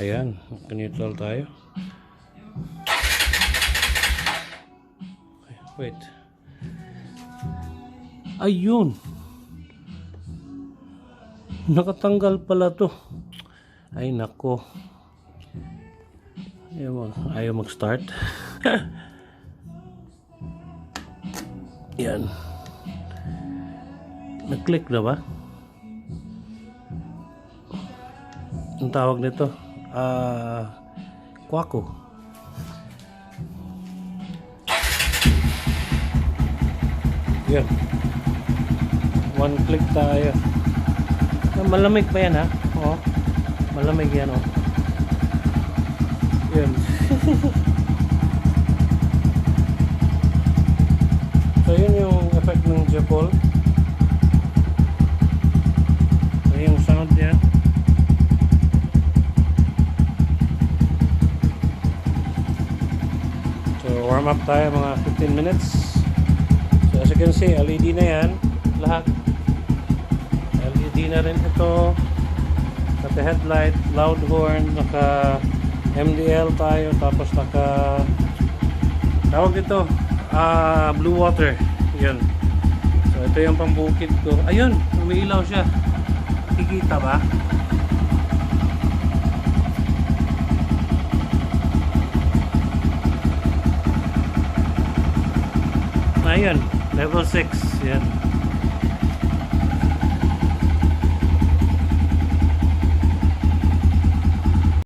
Ayan, neutral tayo. Wait. Ayun. Nakatanggal pala to. Ay nako. Ayaw mag-start. Yan. Nag-click na ba? Ang tawag nito? Quaco. Yan. One click tayo. Malamig pa yan ha? Oo. Malamig yan oh. Yan. So yun yung effect ng J-Pol. So yung sound yan. So warm up tayo mga 15 minutes. So as you can see, LED na yan. Lahat. LED na rin ito. Naka headlight, loud horn, naka MDL tayo, tapos naka tawag dito blue water. Yun. So ito yung pambukid ko. Ayun, umiilaw siya. Kikita ba? Ayun, level 6. Yan.